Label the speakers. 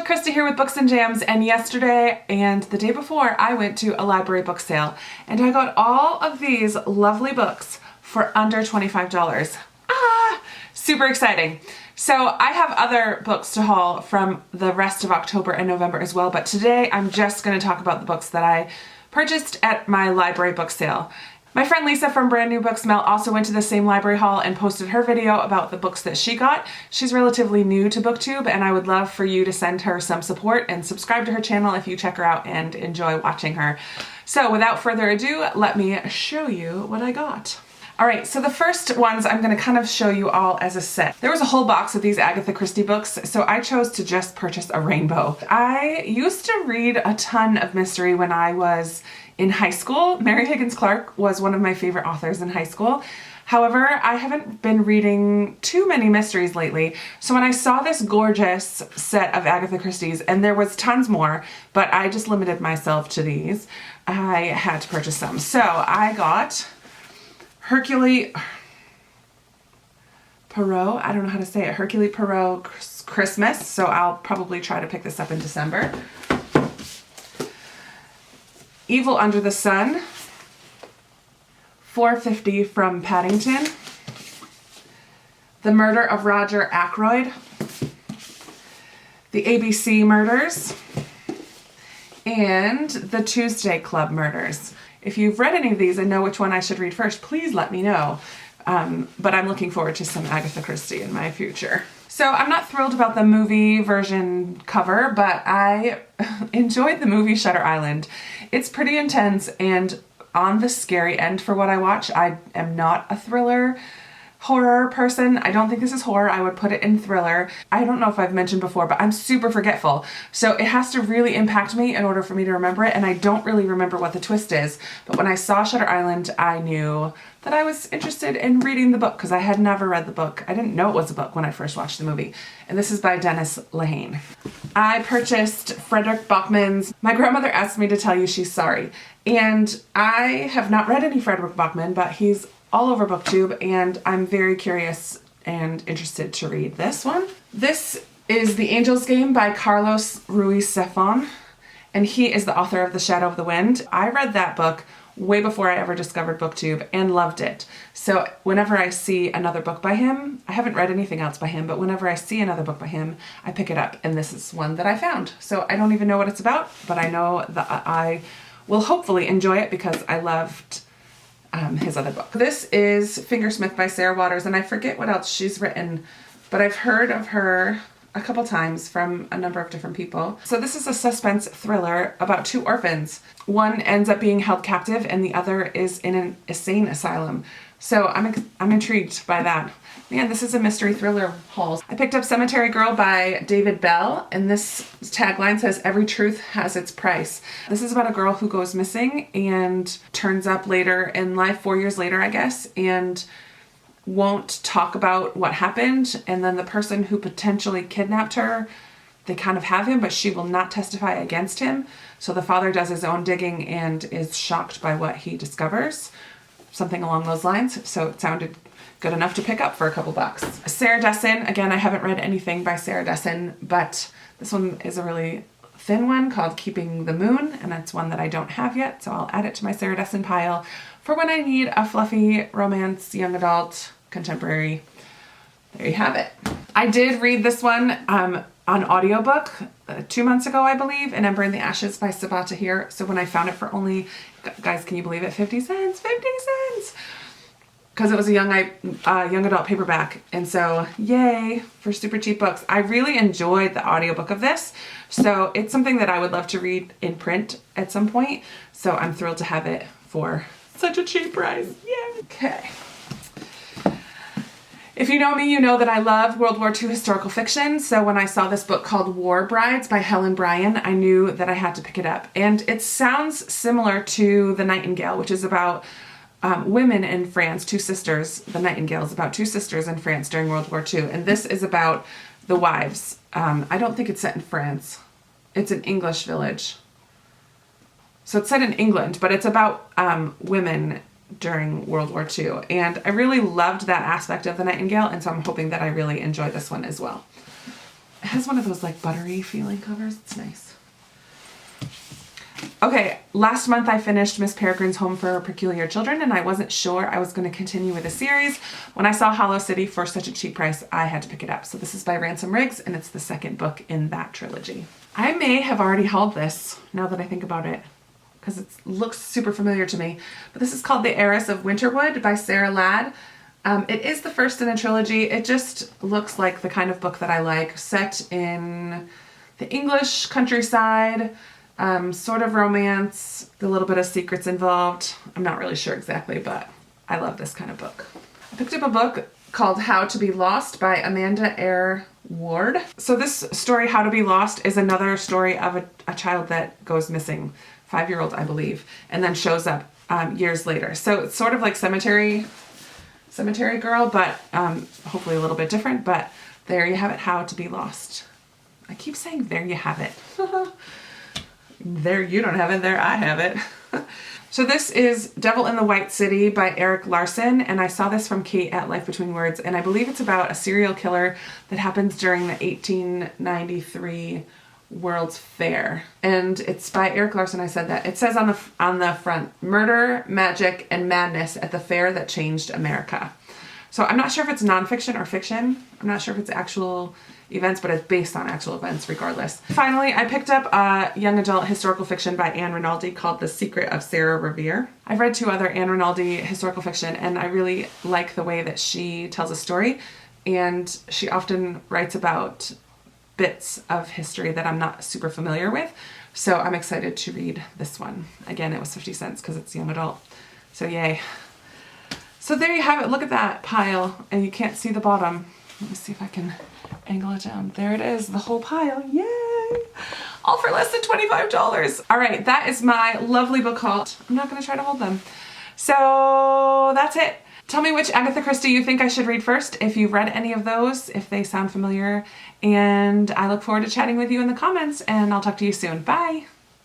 Speaker 1: with Krista here with Books and Jams, and yesterday and the day before I went to a library book sale and I got all of these lovely books for under $25. Super exciting. So I have other books to haul from the rest of October and November as well, but today I'm just going to talk about the books that I purchased at my library book sale. My friend Lisa from Brand New Book Smell also went to the same library haul and posted her video about the books that she got. She's relatively new to BookTube, and I would love for you to send her some support and subscribe to her channel if you check her out and enjoy watching her. So without further ado, let me show you what I got. Alright, so the first ones I'm going to kind of show you all as a set. There was a whole box of these Agatha Christie books, so I chose to just purchase a rainbow. I used to read a ton of mystery when I was in high school. Mary Higgins Clark was one of my favorite authors in high school. However, I haven't been reading too many mysteries lately, so when I saw this gorgeous set of Agatha Christie's, and there was tons more, but I just limited myself to these, I had to purchase some. So I got Hercule Poirot, I don't know how to say it, Hercule Poirot Christmas, so I'll probably try to pick this up in December. Evil Under the Sun, $4.50 from Paddington. The Murder of Roger Ackroyd, The ABC Murders, and The Tuesday Club Murders. If you've read any of these and know which one I should read first, please let me know. But I'm looking forward to some Agatha Christie in my future. So I'm not thrilled about the movie version cover, but I enjoyed the movie Shutter Island. It's pretty intense and on the scary end for what I watch. I am not a thriller horror person. I don't think this is horror. I would put it in thriller. I don't know if I've mentioned before, but I'm super forgetful. So it has to really impact me in order for me to remember it, and I don't really remember what the twist is. But when I saw Shutter Island, I knew that I was interested in reading the book because I had never read the book. I didn't know it was a book when I first watched the movie. And this is by Dennis Lehane. I purchased Frederick Bachman's My Grandmother Asked Me to Tell You She's Sorry. And I have not read any Frederick Bachman, but he's all over BookTube, and I'm very curious and interested to read this one. This is The Angel's Game by Carlos Ruiz Zafón, and he is the author of The Shadow of the Wind. I read that book way before I ever discovered BookTube and loved it. So whenever I see another book by him, I haven't read anything else by him, but whenever I see another book by him, I pick it up, and this is one that I found. So I don't even know what it's about, but I know that I will hopefully enjoy it because I loved his other book. This is Fingersmith by Sarah Waters, and I forget what else she's written, but I've heard of her a couple times from a number of different people. So this is a suspense thriller about two orphans. One ends up being held captive and the other is in an insane asylum. So I'm intrigued by that. Man, this is a mystery thriller haul. I picked up Cemetery Girl by David Bell, and this tagline says, "Every truth has its price." This is about a girl who goes missing and turns up later in life, 4 years later, I guess, and won't talk about what happened. And then the person who potentially kidnapped her, they kind of have him, but she will not testify against him. So the father does his own digging and is shocked by what he discovers. Something along those lines. So it sounded good enough to pick up for a couple bucks. Sarah Dessen, again, I haven't read anything by Sarah Dessen, but this one is a really thin one called Keeping the Moon, and that's one that I don't have yet, so I'll add it to my Sarah Dessen pile for when I need a fluffy romance, young adult, contemporary. There you have it. I did read this one on audiobook 2 months ago, I believe, An Ember in the Ashes by Sabaa Tahir. So when I found it for only, guys, can you believe it? 50 cents, 50 cents! Because it was a young adult paperback, and so yay for super cheap books. I really enjoyed the audiobook of this, so it's something that I would love to read in print at some point, so I'm thrilled to have it for such a cheap price. Yay! Okay. If you know me, you know that I love World War II historical fiction, so when I saw this book called War Brides by Helen Bryan, I knew that I had to pick it up. And it sounds similar to The Nightingale, which is about women in France, two sisters. The Nightingale is about two sisters in France during World War II, and this is about the wives. I don't think it's set in France. It's an English village. So it's set in England, but it's about women during World War II, and I really loved that aspect of The Nightingale, and so I'm hoping that I really enjoy this one as well. It has one of those like buttery feeling covers. It's nice. Okay, last month I finished Miss Peregrine's Home for Peculiar Children, and I wasn't sure I was going to continue with the series. When I saw Hollow City for such a cheap price, I had to pick it up. So this is by Ransom Riggs, and it's the second book in that trilogy. I may have already hauled this, now that I think about it, because it looks super familiar to me. But this is called The Heiress of Winterwood by Sarah Ladd. It is the first in a trilogy. It just looks like the kind of book that I like, set in the English countryside, sort of romance, a little bit of secrets involved. I'm not really sure exactly, but I love this kind of book. I picked up a book called How to Be Lost by Amanda Eyre Ward. So this story, How to Be Lost, is another story of a child that goes missing, 5-year-old, I believe, and then shows up years later. So it's sort of like Cemetery Girl, but hopefully a little bit different. But there you have it, How to Be Lost. I keep saying there you have it. There you don't have it, there I have it. So this is Devil in the White City by Erik Larson, and I saw this from Kate at Life Between Words, and I believe it's about a serial killer that happens during the 1893 World's Fair. And it's by Erik Larson. I said that. It says on the front, murder, magic, and madness at the fair that changed America. So I'm not sure if it's nonfiction or fiction. I'm not sure if it's actual events, but it's based on actual events regardless. Finally, I picked up a young adult historical fiction by Anne Rinaldi called The Secret of Sarah Revere. I've read 2 other Anne Rinaldi historical fiction, and I really like the way that she tells a story, and she often writes about bits of history that I'm not super familiar with. So I'm excited to read this one. Again, it was 50 cents because it's young adult. So yay. So there you have it. Look at that pile, and you can't see the bottom. Let me see if I can angle it down. There it is, the whole pile. Yay! All for less than $25. All right, that is my lovely book haul. I'm not gonna try to hold them. So that's it. Tell me which Agatha Christie you think I should read first, if you've read any of those, if they sound familiar. And I look forward to chatting with you in the comments, and I'll talk to you soon. Bye!